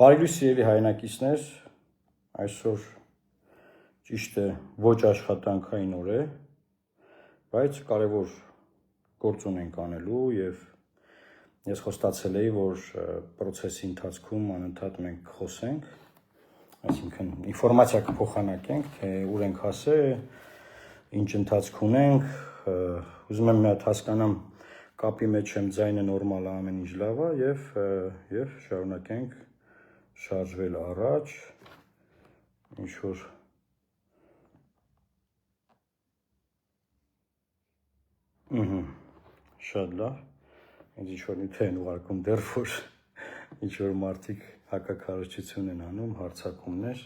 Բարի սիրելի հայրենակիցներ, այսօր ճիշտ է ոչ աշխատանքային օր է, բայց կարևոր գործ ունենք անելու եւ ես խոստացել էի, որ process-ի ընթացքում անընդհատ մենք խոսենք, այսինքն ինֆորմացիա կփոխանակենք, թե ուր ենք հասել, ինչ ընթացք ունենք, ուզում եմ մի հատ հասկանամ կապի մեջ եմ, ձայնը նորմալ է, ամեն ինչ լավ է եւ շարունակենք շարժվել առաջ, ինչ որ շատ լավ, ինձ ինչ որ նյութ են ուղարկում դեռ որ ինչ որ մարդիկ հակակարողություն են անում, հարցակումներ,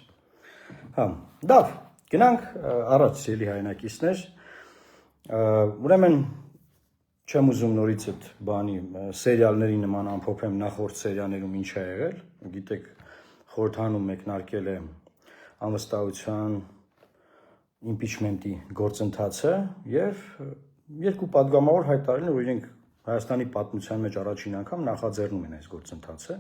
լավ, գնանք առաջ սիրելի հայրենակիցներ, ուրեմն չեմ ուզում նորից այդ բանի սերիալների նման ամփոփեմ նախորդ սերիալներում ինչ է եղել, գիտեք խորհրդանում մեկնարկել է անվստահության impeachment-ի գործընթացը եւ երկու падգամավոր հայտարարել են, որ իրենք Հայաստանի պատմության մեջ առաջին անգամ նախաձեռնում են այս գործընթացը,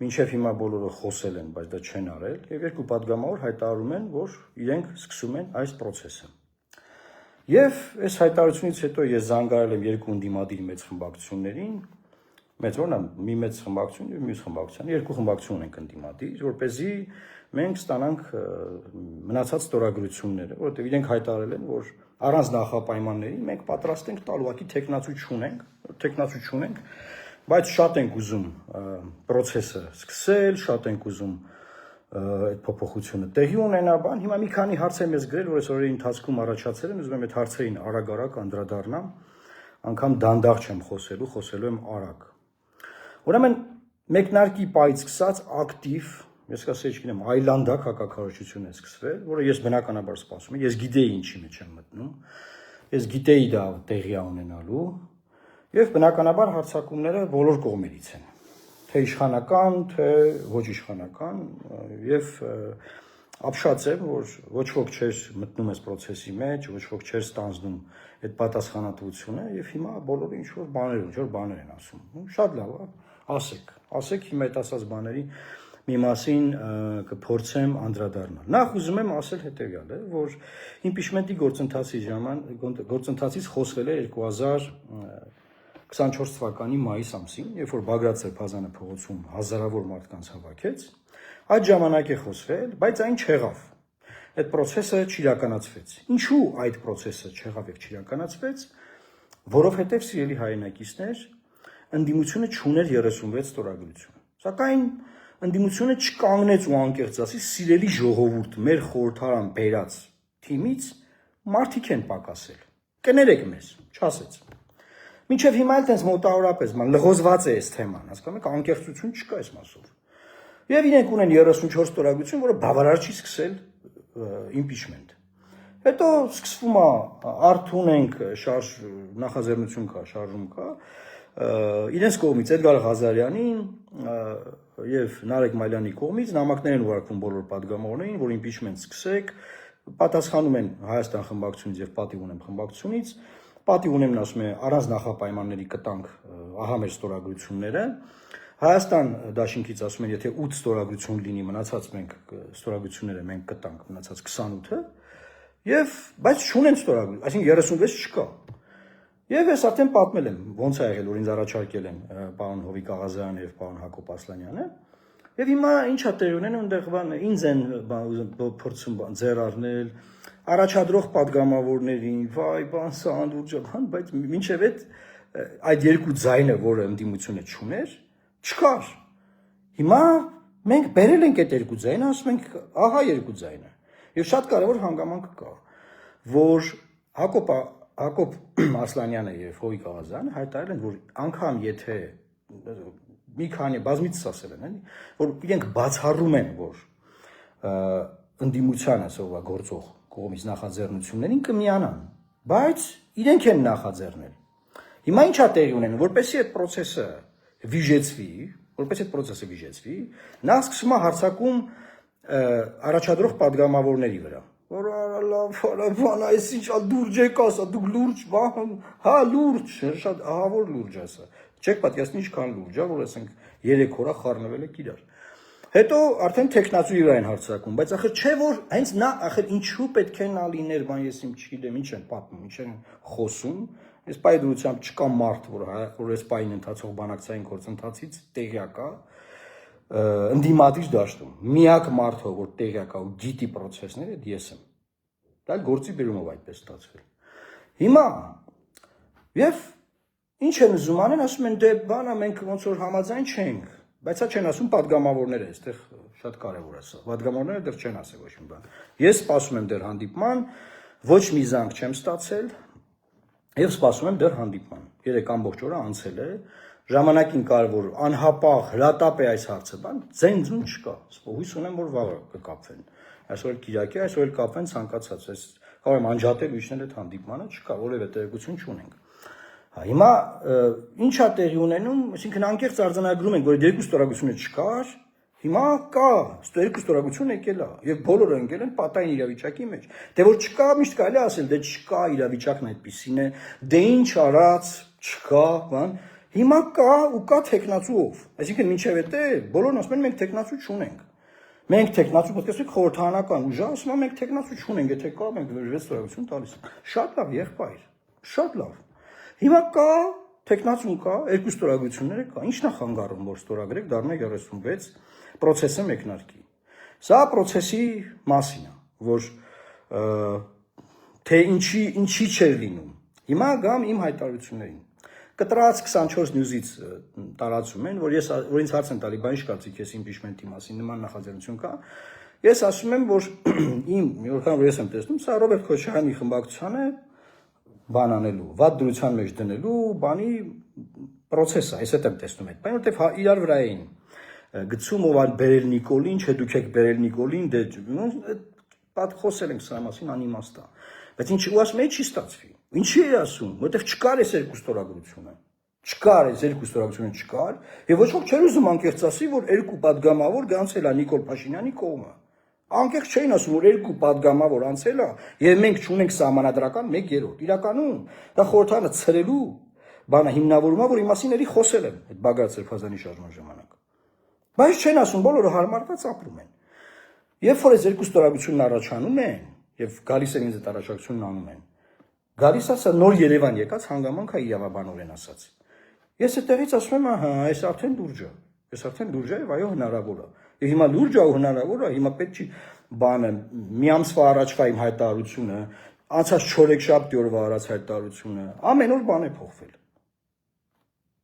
մինչև հիմա բոլորը խոսել են, բայց դա չեն արել եւ երկու падգամավոր հայտարարում են, որ իրենք սկսում են այս process-ը։ Եվ այս հայտարարությունից հետո ես զանգարել եմ երկու ընդդիմադիր մեծ խմբակցություններին, մեծ որն է, մի մեծ խմբակցություն եւ մյուս խմբակցություն, երկու խմբակցություն ենք ընդդիմադիր, որպեսզի մենք ստանանք մնացած ստորագրությունները, որովհետեւ իրենք հայտարարել են, որ առանց նախապայմանների մենք պատրաստ ենք տալ ուղղակի տեխնացու չունենք, բայց շատ ենք ուզում process-ը սկսել, շատ ենք ուզում այդ փոփոխությունը տեղի ունենա, բան, հիմա մի քանի հարց եմ ես գրել, որ այս օրերի ընթացքում առաջացել են, ուզում եմ այդ հարցերին արագ անդրադառնամ, անգամ դանդաղ չեմ խոսելու եմ արագ։ Ուրեմն մեկնարկի պայից սկսած ակտիվ, ես կասեի չգիտեմ, այլանդակ հակակարողություն է սկսվել, որը ես բնականաբար սպասում եմ, ես գիտեի ինչի մեջ եմ մտնում, ես գիտեի դա տեղի ունենալու, եւ բնականաբար հարցակումները բոլոր կողմերից են, թե իշխանական, թե ոչ իշխանական, եւ ապշած եմ, որ ոչ ոք չէր մտնում այս process-ի մեջ, ոչ ոք չէր ստանձնում այդ պատասխանատվությունը, եւ հիմա բոլորը ինչ որ բաներ են ասում։ Շատ լավ է, ասեք հիմա այդ ասած բաների մի մասին կփորձեմ անդրադառնալ։ Նախ ուզում եմ ասել հետեւյալը, որ impeachment-ի գործընթացից խոսվել է 2024 թվականի մայիս ամսին, երբ որ Բագրատ Սրբազանը փողոցում հազարավոր մարդկանց հավաքեց, այդ ժամանակ է խոսվել, բայց այն չեղավ։ Այդ process-ը չիրականացվեց։ Ինչու այդ process-ը չեղավ եւ չիրականացվեց, որովհետեւ սիրելի հայրենակիցներ, ընդդիմությունը չուներ 36 ստորագրություն։ Սակայն ընդդիմությունը չկանգնեց ու անկեղծ ասի, սիրելի ժողովուրդ, մեր խորհրդարան բերած թիմից մարդիկ են պակասել։ Կներեք մեզ, չասեց։ Մինչև հիմա էլ տենց մոտավորապես լղոզված է այս թեման, հասկանում եք, անկեղծություն չկա այս մասով։ Եվ իրենք ունեն 34 ստորագրություն, որը բավարար չի սկսել impeachment։ Հետո սկսվում է արթուն ենք, նախաձեռնություն կա, շարժում կա, իրենց կողմից Էդգար Ղազարյանին եւ Նարեկ Մալյանի կողմից նամակներ են ուղարկվում բոլոր падգամավորներին, որ impeachment սկսեք, պատասխանում են Հայաստան խմբակցությունից եւ Պատիվ ունեմ խմբակցությունից, Պատիվ ունեմն ասում է առանց նախապայմանների կտանք ահա մեր ստորագրությունները, Հայաստան դաշինքից ասում են, եթե 8 ստորագրություն լինի, մնացած մենք ստորագրությունները մենք կտանք, մնացած 28-ը, եւ բայց չունեն ստորագրություն, այսինքն 36 չկա։ Եվ ես արդեն պատմել եմ, ոնց է եղել, որ ինձ առաջարկել են պարոն Հովիկ Աղազարյանը եւ պարոն Հակոբ Ասլանյանը, եւ հիմա ինչա տեղ ունեն, այնտեղ ինձ են փորձում ձեռ առնել, առաջադրող падգամավորներին, վայ, բան սա անդուրջական, բայց մինչեւ այդ երկու ձայնը, որը ընդդիմությունը չուներ, չկար։ Հիմա մենք բերել ենք այդ երկու ձայնը, ասում ենք, ահա երկու ձայնը։ Եվ շատ կարևոր հանգամանք կա, որ Հակոբ Ասլանյանը եւ Հովիկ Աղազարյանը հայտարարել են, որ անգամ եթե մի քանի բազմիցս ասել են, որ իրենք բացառում են, որ ընդդիմությանը սովորաբար գործող կողմից նախաձեռնություններին կմիանան, բայց իրենք են նախաձեռնել։ Հիմա ինչա տեղի ունեն, որպեսզի այդ process-ը վիժեցվի, նա սկսում է հարձակում առաջադրող падգամավորների վրա։ Որ լավ, այս ինչ լուրջ եք ասա, դուք լուրջ, հա լուրջ, շատ ահավոր լուրջ ասա։ Չեք պատկերացնի ինչքան լուրջ է, որ ասենք 3 օր խառնվել եք իրար։ Հետո արդեն տեխնացուի վրա են հարցակում, բայց ախր չէ որ հենց նա ախր ինչու պետք է նա լիներ, բան ես իմ չգիտեմ, ինչ են պատմում, ինչ են խոսում։ Այս պայդրությամբ չկա մարդ, որ այս պայն ընթացող բանակցային գործընթացից տեղյակ է, ընդդիմադիր դաշտում։ Միակ մարդը, որ տեղյակ է ու գիտի process-ները, ես եմ։ Դա գործի բերումով այդպես ստացվել։ Հիմա եւ ինչ են ուզում անեն, ասում են դե բանա մենք ոնց որ համաձայն չենք, բայց հա չեն ասում падգամավորները, այստեղ շատ կարևոր է սա։ Падգամավորները դեռ չեն ասել ոչ մի բան։ Ես սպասում եմ դեռ հանդիպման, ոչ մի զանգ չեմ ստացել եւ սպասում եմ դեռ հանդիպման։ 3 ամբողջ օրը անցել է, ժամանակին կար որ անհապաղ հրատապ է այս հարցը, բան ձեն չկա։ Հույս ունեմ որ վաղը կկապվեն։ Այսօր Կիրակի, այսօր կապվեն ցանկացած, այս կարող եմ անջատել ուրիշներ այդ հանդիպմանը, չկա որևէ տեղեկություն չունենք։ Հիմա ի՞նչ է տեղի ունենում, այսինքն անկեղծ արձանագրում ենք, որ երկու ստորագրությունը չկար, հիմա կա, երկու ստորագրություն եկել է, եւ բոլորը ընկել են պատային իրավիճակի մեջ։ Դե որ չկա, միշտ կարելի ասել, դե չկա, իրավիճակն այդպեսին է, դե ինչ արած, չկա, բան։ Հիմա կա ու կա տեխնացուով։ Այսինքն մինչև էտե բոլորն ասում են մենք տեխնացու չունենք։ Մենք տեխնացու պետք է ասենք խորհրդարանական ուժը, ասում են մենք տեխնացու չունենք, եթե կա մենք վեց ստորագրություն տալիս։ Շատ լավ եղբայր, շատ լավ։ Հիմա կա տեխնացուն կա, երկու ստորագրությունները կա։ Ինչն է խանգարում, որ ստորագրեք դառնա 36 process-ը մեկնարկի։ Սա process-ի մասին է, որ թե ինչի չէր լինում։ Հիմա գամ իմ հայտարարություններին։ Կտրած 24 նյուզից տարածում են, որ ինձ հարց են տալի, բան ինչ կարծիք ես իմպիչմենտի մասին, նման նախաձեռնություն կա։ Ես ասում եմ, որ իմ որքան որ ես եմ տեսնում, սա Ռոբերտ Քոչարյանի խմբակցությանը բան անելու, վատ դրության մեջ դնելու, բանի process է, ես այդ եմ տեսնում այդ, բայց որտեվ իրար վրա էին գցում ով ալ բերել Նիկոլին, չէ դուք եք բերել Նիկոլին, դե պատ խոսել ենք սրա մասին անիմաստ է։ Բայց ինչ ու ասում է չի ստացվի։ Ինչի է ասում, որտեվ չկար այս երկու ստորագրությունը։ Չկար այս երկու ստորագրությունը չկար, եւ ոչ ոք չէր ուզում անկեղծ ասի, որ երկու падգամավոր գանցել է Նիկոլ Փաշինյանի կողմը։ Անկեղծ չէին ասում, որ երկու падգամավոր անցել է, եւ մենք չունենք սահմանադրական 1/3։ Իրականում դա խորհրդարանը ցրելու բանը հիմնավորումա, որ իմասին էլի խոսել են այդ Բագրատ Սրբազանի շարժման ժամանակ։ Բայց չեն ասում, բոլորը հարմարված ապրում են։ Երբ որ այս երկու ստորագրությունն առաջանում են եւ գալիս են ինձ այդ առաջարկությունն անում են, գալիս ասա նոր Երևան եկած հանգամանք է իրավաբանորեն ասած։ Ես այդտեղից ասում եմ, ահա, այս արդեն լուրջ է։ Այս արդեն լուրջ է եւ այո հնարավոր է։ Եվ հիմա լուրջ է ու հնարավոր է, հիմա պետք չի բանը մի ամսվա առաջվա իմ հայտարարությունը, անցած 4-7 օրվա առաջ հայտարարությունը, ամեն օր բան է փոխվել։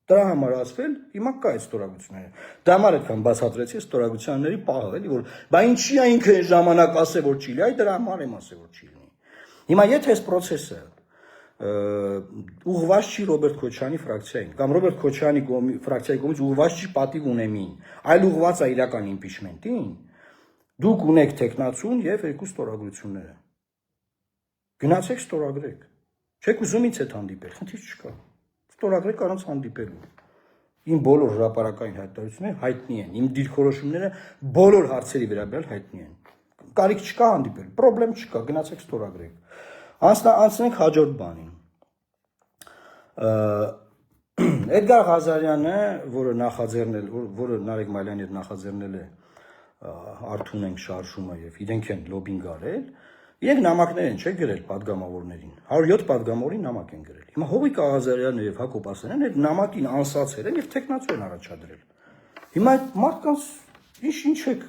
Դրա համար ասվել, հիմա կա այդ ստորագրությունները։ Դա համար այդքան բացատրեցի ստորագրությունների պահը, էլի որ բա ինչի է ինքը ժամանակ ասել որ չի լինի, այ դրա համար եմ ասել որ չի լինի։ Հիմա եթե այս process-ը ուղղված չի Ռոբերտ Քոչարյանի ֆրակցիային կամ Ռոբերտ Քոչարյանի ֆրակցիայի կողմից ուղղված չի պատիվ ունեմին, այլ ուղղված է իրական իմպիչմենտին, դուք ունեք տեխնացուն եւ երկու ստորագրությունները։ Գնացեք ստորագրեք։ Չեք ուզում ինձ հետ հանդիպել, խնդիր չկա։ Ստորագրեք առանց հանդիպելու։ Իմ բոլոր հրապարակային հայտարարությունները հայտնի են, իմ դիրքորոշումները բոլոր հարցերի վերաբերյալ հայտնի են։ Կարիք չկա հանդիպել, խնդրեմ չկա, գնացեք ստորագրեք։ Անցնենք հաջորդ բանին։ Էդգար Ղազարյանը, որը Նարեկ Մալյանի հետ նախաձեռնել է Արթուն ենք շարժումը եւ իրենք են լոբինգ արել, իրենք նամակներ են չէ գրել падգամավորներին։ 107 падգամավորին նամակ են գրել։ Հիմա Հովիկ Ղազարյանը եւ Հակոբ Ասլանյանը այդ նամակին անսացել են եւ տեխնացու են առաջադրել։ Հիմա այդ մարդկանց ինչ եք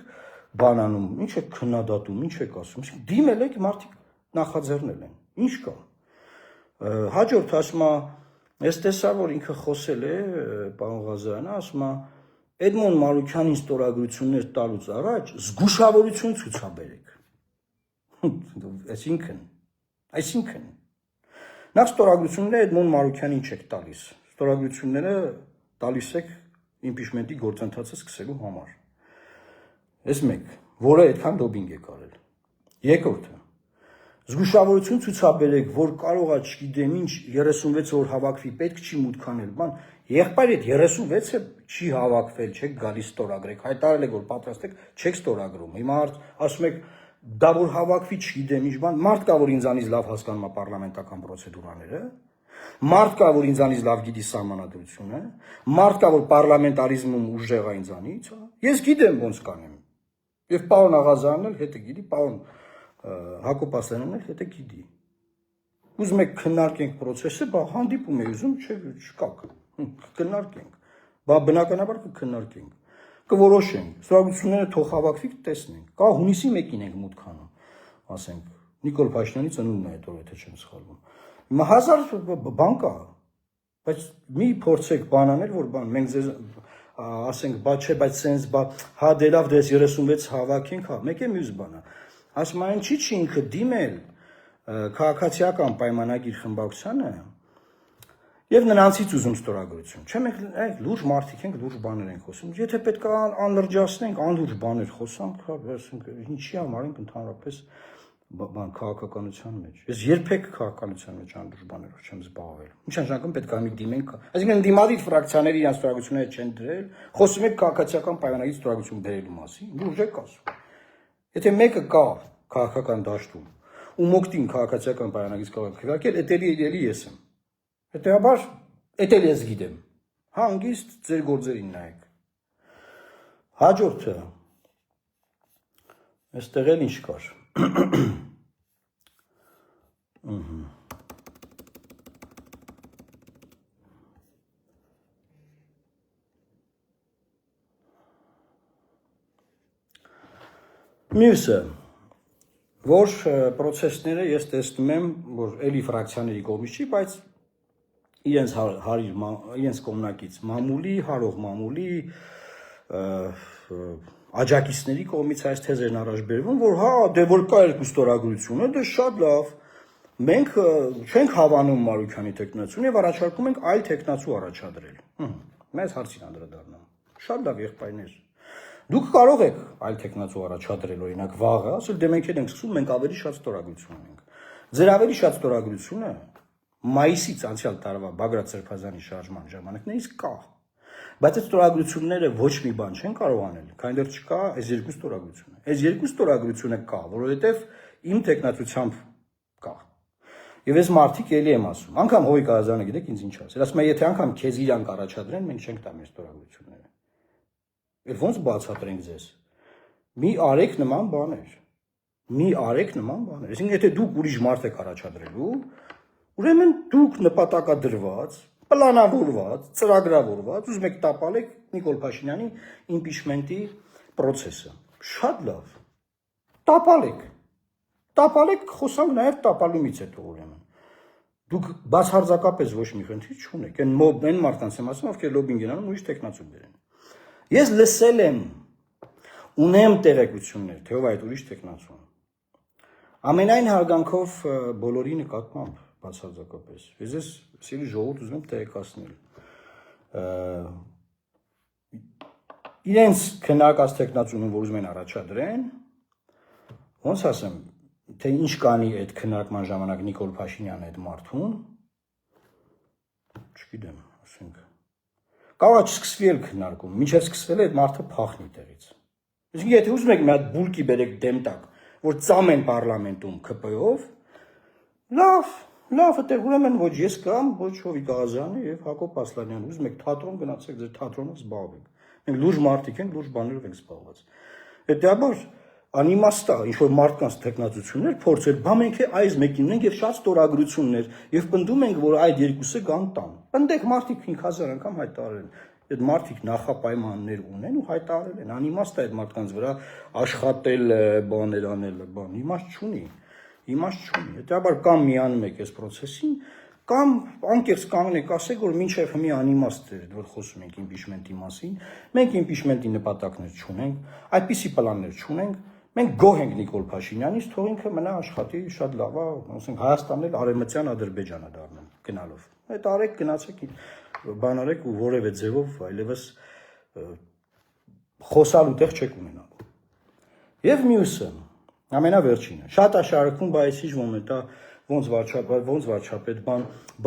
բանանում, ինչ եք քննադատում, ինչ եք ասում։ Դիմել եք մարդիկ նախաձեռնել են։ Ինչ կա։ Հաջորդ ասում է, ես տեսա որ ինքը խոսել է պարոն Ղազարյանը, ասում է Էդմոն Մարուքյանին ստորագրություններ տալուց առաջ զգուշավորություն ցուցաբերեք։ Այսինքն նախ ստորագրությունները Էդմոն Մարուքյանին չեք տալիս։ Ստորագրությունները տալիս եք իմպիչմենտի գործընթացը սկսելու համար։ Այս մեկ, որը այդքան լոբինգ է կարել։ Երկրորդը զգուշավորություն ցուցաբերեք, որ կարող է, չգիտեմ ինչ, 36 օր հավաքվի, պետք չի մուտք անել, բան։ Եղբայր այդ 36-ը չի հավաքվել, չեք գալիս ստորագրեք, հայտարարել եք, որ պատրաստ եք, չեք ստորագրում։ Հիմա ասում եք, դա որ հավաքվի, չգիտեմ ինչ, բան, մարդ կա, որ ինձանից լավ հասկանում է պարլամենտական պրոցեդուրաները, Մարդ կա, որ ինձանից լավ գիտի սահմանադրությունը, մարդ կա, որ պարլամենտարիզմում ուժեղ է ինձանից, ես գիտեմ ոնց կանեմ։ Եվ պարոն Աղազյանն էլ հետը գիտի, պարոն Հակոբ Ասլանյանն էլ հետը գիտի։ Ուզում եք քննարկենք process-ը, բա հանդիպում է ուզում, չկա, քննարկենք։ Բա բնականաբար կքննարկենք, կորոշենք, ստորագրությունները թող հավաքվի, տեսնենք։ Կա հունիսի 1-ին ենք մուտք անում, ասենք, Նիկոլ Փաշինյանի ծնունդն է այդ օր, եթե չեմ սխալվում։ Հիմա 1000 բան կա, բայց մի փորձեք բան անել, որ բան, մենք ձեզ ասենք, բա չէ, բայց սենց, բա հա դե լավ, դες 36 հավաքենք, հա, մեկ է մյուս բանը։ Ասում են, չի ինքը դիմել քաղաքացիական պայմանագիր խմբակցությանը եւ նրանցից ուզում ստորագրություն։ Չէ՞ մենք լուրջ մարդիկ ենք, լուրջ բաներ ենք խոսում։ Եթե պետք է անլրջացնենք, անլուրջ բաներ խոսանք, հա, ասենք, ինչի համար ենք ընդհանրապես բան քաղաքականության մեջ։ Ես երբեք քաղաքականության մեջ անլուրջ բաներով չեմ զբաղվել։ Ինչ նշանակում պետք է մի դիմենք։ Այսինքն դիմադիր ֆրակցիաների իրենց ստորագրությունները չեն դրել, խոսում եք քաղաքացիական պայմանագիր ստորագրություն բերելու մասին։ Լուրջ եք ասում։ Եթե մեկը կա քաղաքական դաշտում ու մոկտին քաղաքացիական պայմանագիր կարող քվեարկել, էլի ես եմ։ Հետեւաբար էդ էլ ես գիտեմ։ Հանգիստ ձեր գործերին նայեք։ Հաջորդը այստեղ էլ ինչ կար։ Մյուսը, որ process-ները ես տեսնում եմ, որ էլի ֆրակցիաների կողմից չի, բայց իրենց կողմնակից մամուլի, հարող մամուլի, աջակիցների կողմից այս թեզերն առաջ բերվում, որ հա, դե որ կա երկու ստորագրությունը, դե շատ լավ, մենք չենք հավանում Մարուքյանի տեխնացուն եւ առաջարկում ենք այլ տեխնացու առաջադրել։ Մեզ հարցին անդրադառնամ։ Շատ լավ եղբայրներ։ Դուք կարող եք այլ տեխնացու առաջադրել, օրինակ վաղը, ասել դե մենք ենք սկսում, մենք ավելի շատ ստորագրություն ունենք։ Ձեր ավելի շատ ստորագրությունը մայիսից անցյալ տարվա Բագրատ Սրբազյանի շարժման ժամանակներից կա։ Բայց այդ ստորագրությունները ոչ մի բան չեն կարող անել, քանի դեռ չկա այս երկու ստորագրությունը։ Այս երկու ստորագրությունը կա, որովհետև իմ տեխնացությամբ կա։ Եվ այս մարդիկ էլի եմ ասում, անգամ Հովիկ Աղազյանը գիտեք ինձ ինչ ասել, ասում է, եթե անգամ քեզ իրանք առաջադրեն, մենք չենք տա մեր ստորագրությունները։ Էլ ոնց բացատրենք ձեզ։ Մի արեք նման բաներ։ Այսինքն եթե դուք ուրիշ մարդ եք առաջադրելու, ուրեմն դուք նպատակադրված, պլանավորված, ծրագրավորված, ուզում եք տապալեք Նիկոլ Փաշինյանի իմպիչմենտի process-ը։ Շատ լավ։ Տապալեք, խոսանք նաև տապալումից հետո ուրեմն։ Դուք բացարձակապես ոչ մի խնդիր չունեք։ Այն մարդկանց եմ ասում, ովքեր լոբինգ են անում, ուրիշ տեխնացու բերեն։ Ես լսել եմ, ունեմ տեղեկություններ, թե ով այդ ուրիշ տեխնացուն։ Ամենայն հարգանքով բոլորի նկատմամբ բացարձակապես։ Ես ես սիրի ժողովուրդ ուզում եմ տեղեկացնել։ Իրենց քննարկած տեխնացունը, որ ուզում են առաջադրեն, ոնց ասեմ, թե ինչ կանի այդ քննարկման ժամանակ Նիկոլ Փաշինյանը այդ մարդուն, չգիտեմ, ասենք։ Կարող է չսկսվի էլ քննարկում, մինչև սկսվել է այդ մարդը փախնի տեղից։ Իսկ եթե ուզում եք մի հատ բուլկի բերեք դեմ տակ, որ ծամեն պարլամենտում ԿՊ-ով, լավ, այդտեղ ուրեմն ոչ ես կամ, ոչ Հովիկ Աղազյանը եւ Հակոբ Ասլանյանը, ուզում եք թատրոն գնացեք, ձեր թատրոնով զբաղվեք։ Մենք լուրջ մարդիկ ենք, լուրջ բաներով ենք զբաղված։ Հետեւաբար անիմաստ է, ինչ որ մարդկանց տեխնացություններ փորձել, բա մենք այս մեկին ունենք եւ շատ ստորագրություններ եւ պնդում ենք, որ այդ երկուսը կան տան։ Պնդեք մարդիկ 5000 անգամ հայտարարել են։ Այդ մարդիկ նախապայմաններ ունեն ու հայտարարել են։ Անիմաստ է այդ մարդկանց վրա աշխատել, բաներ անել, իմաստ չունի։ Հետեւաբար կամ միանում եք այս process-ին, կամ անկեղծ կանգնեք, ասեք, որ մինչև հիմի անիմաստ է, որ խոսում ենք իմպիչմենտի մասին, մենք իմպիչմենտի նպատակներ չունենք, այդպիսի պլաններ չունենք, մենք գոհ ենք Նիկոլ Փաշինյանից, թող ինքը մնա աշխատի, շատ լավ է, ասենք Հայաստանն էլ արևմտյան Ադրբեջանը դառնան գնալով։ Այդ արեք, գնացեք, բան արեք ու որևէ ձևով այլևս խոսալու տեղ չեք ունենալու։ Եվ մյուսը, ամենավերջինը, շատ է շարքում, բայց ինչ մոմենտ է ոնց վարչապետ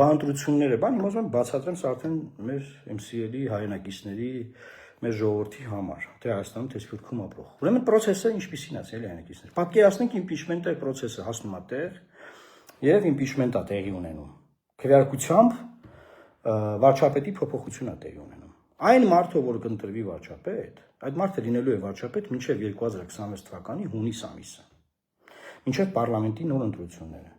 բանտրությունները, հիմա ուզում եմ բացատրեմ սա արդեն մեր MCL-ի հայրենակիցների, մեր ժողովրդի համար, թե Հայաստանում, թե Սփյուռքում ապրող։ Ուրեմն process-ը ինչպիսին է, էլի հայրենակիցներ։ Պատկերացնենք իմպիչմենտը process-ը հասնում է տեղ եւ իմպիչմենտ է տեղի ունենում։ քվեարկությամբ վարչապետի փոփոխություն է տեղի ունենում։ Այն մարդը, որ կընտրվի վարչապետ, այդ մարդը լինելու է վարչապետ մինչև 2026 թվականի հունիս ամիսը, մինչև պարլամենտի նոր ընտրությունները։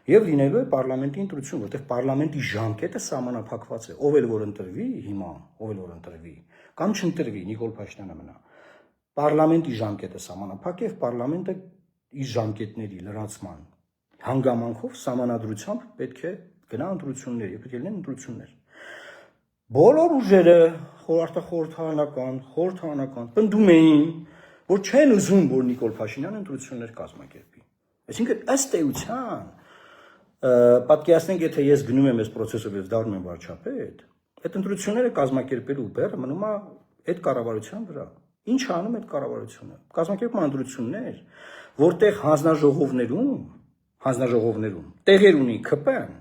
Եվ լինելու է պարլամենտի ընտրություն, որտեղ պարլամենտի ժամկետը սահմանափակված է, ով էլ որ ընտրվի հիմա, ով էլ որ ընտրվի, կամ չընտրվի, Նիկոլ Փաշինյանը մնա։ Պարլամենտի ժամկետը սահմանափակ է, պարլամենտը իր ժամկետների լրացման հանգամանքով սահմանադրությամբ պետք է գնա ընտրություններ, եւ պետք է լինեն ընտրություններ։ Բոլոր ուժերը խորհրդարանական պնդում էին, որ չեն ուզում, որ Նիկոլ Փաշինյանը ընտրություններ կազմակերպի։ Այսինքն ըստ էության պատկերացնենք, եթե ես գնում եմ այս process-ով եւ դառնում եմ վարչապետ, այդ ընտրությունները կազմակերպելու բեռը մնում է այդ կառավարության վրա։ Ինչ անում այդ կառավարությունը։ Կազմակերպում ընտրություններ, որտեղ հանձնաժողովներում տեղեր ունի ԿՊ-ն,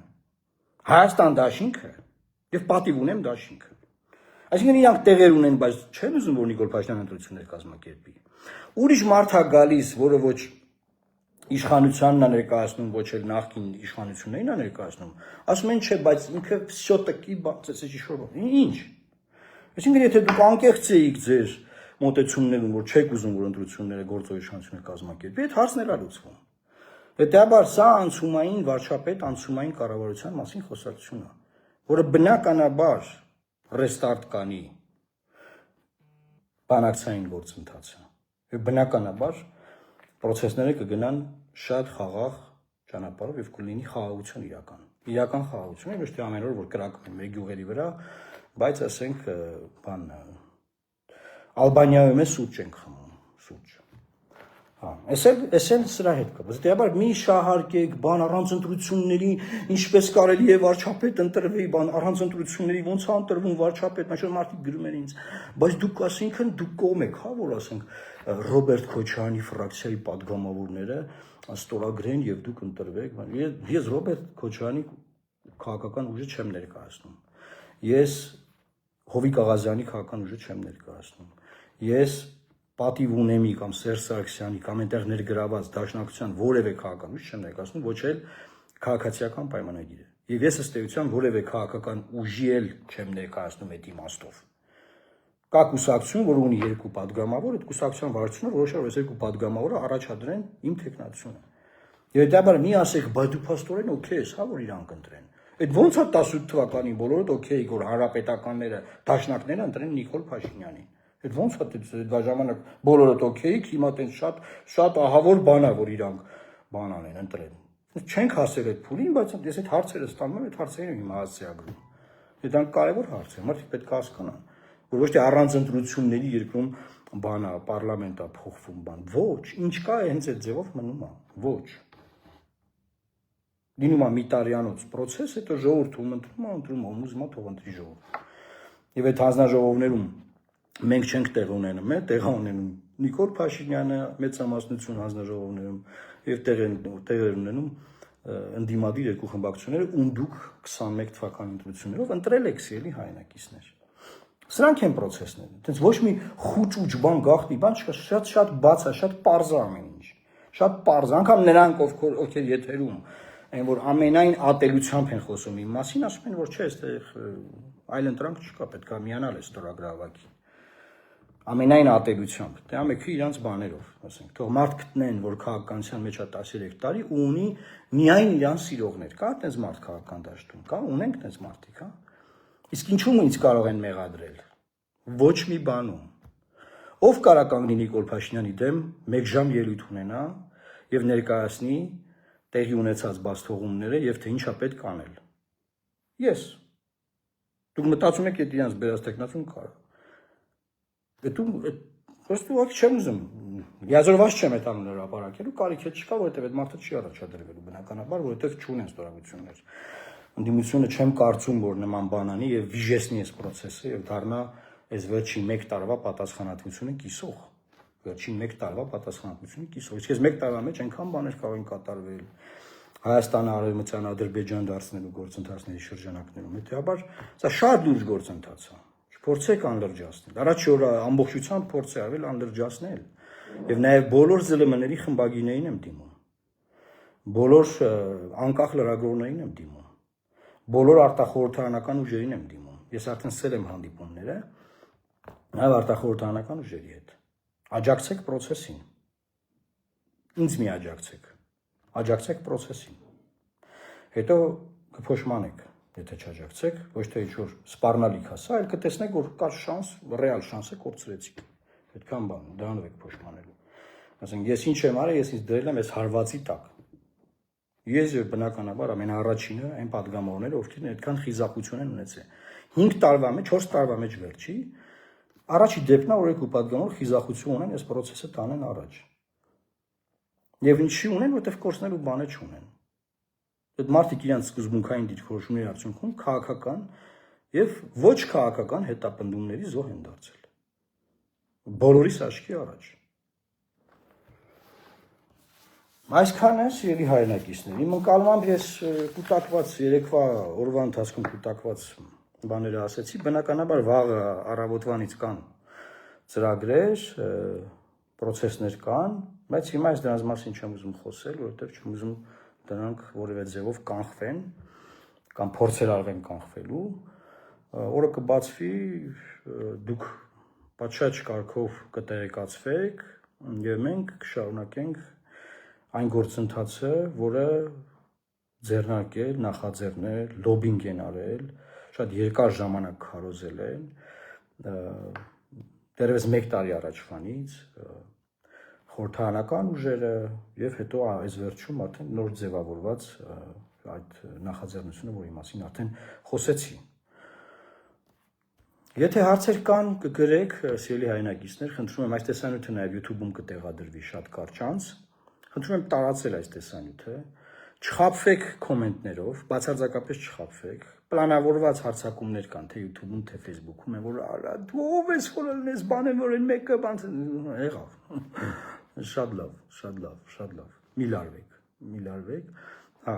Հայաստան դաշինքը եւ պատիվ ունեմ դաշինքը։ Այսինքն իրանք տեղեր ունեն, բայց չեն ուզում, որ Նիկոլ Փաշինյանը ընտրություններ կազմակերպի։ Ուրիշ մարդ է գալիս, որը ոչ իշխանությանն է ներկայացնում, ոչ էլ նախկին իշխանություններին է ներկայացնում, ասում են չէ, բայց ինքը всё таки բացեցի շորով։ Ինչ։ Այսինքն եթե դուք անկեղծ էիք ձեր մոտեցումներում, որ չեք ուզում, որ ընտրությունները գործող իշխանությունը կազմակերպի, այդ հարցն էլ է լուծվում։ Հետեւաբար սա անցումային վարչապետ, անցումային կառավարության մասին խոսակցություն է, որը բնականաբար ռեստարտ կանի բանակցային գործընթացը։ Եվ բնականաբար process-ները կգնան շատ խաղաղ ճանապարհով եւ կլինի խաղաղություն իրական խաղաղություն, ոչ թե ամեն օր որ կրակում են մեր գյուղերի վրա, բայց ասենք բան Ալբանիայում է սուրճ ենք խմում, սուրճ։ Հա, էս էլ սրա հետ կապ։ Դեպաբար մի շահարկեք, բան առանց ընտրությունների, ինչպես կարելի է վարչապետ ընտրվի, բան առանց ընտրությունների ոնց է ընտրվում վարչապետ, մաշոր մարդիկ գրում են ինձ, բայց դուք ասինքն դուք կողմ եք, հա, որ ասենք Ռոբերտ Քոչարյանի ֆրակցիայի падգամավորները ստորագրեն եւ դուք ընտրվեք։ Ես Ռոբերտ Քոչարյանի քաղաքական ուժը չեմ ներկայացնում։ Ես Հովիկ Աղազյանի քաղաքական ուժը չեմ ներկայացնում։ Ես պատիվ ունեմի կամ Սերժ Սարգսյանի կամ այնտեղ ներգրաված դաշնակցության որևէ քաղաքական ուժ չեմ ներկայացնում, ոչ էլ քաղաքացիական պայմանագիրը։ Եվ ես ըստ էության որևէ քաղաքական ուժի էլ չեմ ներկայացնում այդ իմաստով։ Կա կուսակցություն, որ ունի երկու падգամավոր, այդ կուսակցության վարչությունը որոշել է այս երկու падգամավորը առաջադրեն իմ թեկնածությունը։ Եվ հետաբար մի ասեք, բայց դու փաստորեն օքեյ ես, հա, որ իրանք ընտրեն։ Այդ ոնց է 18 թվականին բոլորդ օքեյ, որ հանրապետականները, դաշնակները ընտրեն Նիկոլ Փաշինյանին։ Այդ ոնց է դա ժամանակ բոլորդ օքեյ, հիմա տենց շատ ահավոր բան է, որ իրանք բան անեն, ընտրեն։ Չենք հասել այդ փուլին, բայց ես այդ հարցերը ստանում եմ, այդ հարցերին հիմա հասցեագրում։ Դրանք կարևոր հարցեր, մարդիկ պետք է հասկանան, որ ոչ թե առանց ընտրությունների երկրում բան է, պարլամենտ է փոխվում, բան։ Ոչ, ինչ կա հենց այդ ձևով մնում է։ Ոչ։ Լինում է մի տարյանոց process, հետո ժողովուրդը ընտրում, ուզում է թող ընտրի ժողովուրդը։ Եվ այդ հանձնաժողովներում մենք չենք տեղ ունենում, տեղ ունենում Նիկոլ Փաշինյանը մեծամասնություն հանձնաժողովներում եւ տեղեր ունենում ընդդիմադիր երկու խմբակցությունները, ում դուք 21 թվականի ընտրություններով ընտրել եք սիրելի հայրենակիցներ։ Սրանք են process-ները։ Այդպես ոչ մի խուճուճ բան գաղտնի, բան չկա, շատ բաց է, շատ պարզ է ամեն ինչ։ Շատ պարզ, անգամ նրանք ովքեր եթերում այն որ ամենայն ատելությամբ են խոսում իմ մասին, ասում են որ չէ, այստեղ այլ ընտրանք չկա, պետք է միանալ է ստորագրավակին։ Ամենայն ատելությամբ, դե ամեքը իրանց բաներով, ասենք, թող մարդ գտնեն, որ քաղաքականության մեջ է 13 տարի ու ունի միայն իրանց սիրողներ, կա այդպես մարդ քաղաքական դաշտում, կա, ունենք այդպես մարդիկ, հա։ Իսկ ինչու ինձ կարող են մեղադրել։ Ոչ մի բանում։ Ով կարա կանգնի Նիկոլ Փաշինյանի դեմ 1 ժամ ելույթ ունենա եւ ներկայացնի տեղի ունեցած բացթողումները եւ թե ինչա պետք անել։ Ես։ Դուք մտածում եք, այդ իրանց բերած տեխնացուն կար։ Դու просто ոք չեմ ուզում։ Յազորված չեմ այդ անունը հրապարակելու, կարիք չկա, որովհետեւ այդ մարդը չի առաջադրվելու բնականաբար, որովհետեւ չունեն ստորագրություններ։ Ընդդիմությունը չեմ կարծում, որ նման բան անի եւ վիժեսնի այս process-ը եւ դառնա այս վերջին 1 տարվա պատասխանատվությունը կիսող։ Վերջին 1 տարվա պատասխանատվությունը կիսող։ Իսկ այս 1 տարվա մեջ այնքան բաներ կարող են կատարվել Հայաստանը արևմտյան Ադրբեջան դարձնելու գործընթացների շրջանակներում։ Հետեւաբար սա շատ լուրջ գործընթաց է։ Փորձեք անլրջացնել։ Առաջի օրը ամբողջությամբ փորձ է արվել անլրջացնել։ Եվ նաեւ բոլոր ԶԼՄ-ների խմբագիրներին եմ դիմում։ Բոլոր անկախ լրագրողներին եմ դիմում։ բոլոր արտախորհրդարանական ուժերին եմ դիմում։ Ես արդեն սկսել եմ հանդիպումները, նաև արտախորհրդարանական ուժերի հետ։ Աջակցեք process-ին։ Ինձ մի աջակցեք process-ին։ Հետո կփոշմանեք, եթե չաջակցեք, ոչ թե ինչ-որ սպառնալիք ասա, այլ կտեսնեք, որ կա շանս, ռեալ շանս է կորցրեցիք։ Այդքան բան, դրանով եք փոշմանելու։ Ասենք, ես ինչ եմ արել, ես ինձ դրել եմ այս հարվածի տակ։ Ես բնականաբար ամենաառաջինը այն падգամավորները, ովքեր այդքան խիզախություն են ունեցել։ 5 տարվա մեջ, 4 տարվա մեջ վերջի, առաջի դեպքն է, որ երկու падգամավոր խիզախություն ունեն, այս process-ը տանեն առաջ։ Եվ ինչի ունեն, որտեղ կորցնելու բանը չունեն։ Այդ մարդիկ իրենց սկզբունքային դիրքորոշումների արդյունքում քաղաքական եւ ոչ քաղաքական հետապնդումների զոհ են դարձել։ Բոլորիս աչքի առաջ։ Այսքան է, սիրելի հայրենակիցներ, իմ ընկալմամբ ես կուտակված երեկվա օրվա ընթացքում կուտակված բաները ասեցի, բնականաբար վաղը առավոտվանից կան ծրագրեր, process-ներ կան, բայց հիմա ես դրանց մասին չեմ ուզում խոսել, որովհետև չեմ ուզում դրանք որևէ ձևով կանխվեն կամ փորձեր արվեն կանխվելու, օրը կբացվի, դուք պատշաճ կարգով կտեղեկացվեք եւ մենք կշարունակենք այն գործընթացը, որը ձեռնարկել, նախաձեռնել, լոբինգ են արել, շատ երկար ժամանակ քարոզել են, դեռևս 1 տարի առաջվանից խորհրդարանական ուժերը եւ հետո այս վերջում արդեն նոր ձևավորված այդ նախաձեռնությունը, որի մասին արդեն խոսեցի։ Եթե հարցեր կան, կգրեք, սիրելի հայրենակիցներ, խնդրում եմ այս տեսանյութը նաեւ YouTube-ում կտեղադրվի շատ կարճ անց։ Խնդրում եմ տարածել այս տեսանյութը, չխաբվեք կոմենտներով, բացարձակապես չխաբվեք, պլանավորված հարցակումներ կան, թե YouTube-ում, թե Facebook-ում են, որ դու ով ես որ ելնես բան են, որ են մեկը բան եղավ։ Շատ լավ, մի լարվեք, հա,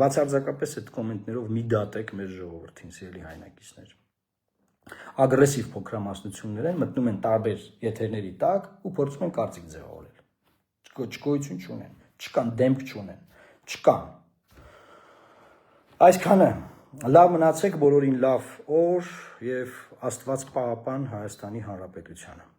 բացարձակապես այդ կոմենտներով մի դատեք մեր ժողովրդին, սիրելի հայրենակիցներ։ Ագրեսիվ փոքրամասնություններ են, մտնում են տարբեր եթերների տակ ու փորձում են կարծիք ձևավորել։ Չգոյություն չունեն, չկան, դեմք չունեն, չկան։ Այսքանը, լավ մնացեք, բոլորին լավ օր եւ Աստված պահապան Հայաստանի Հանրապետությանը։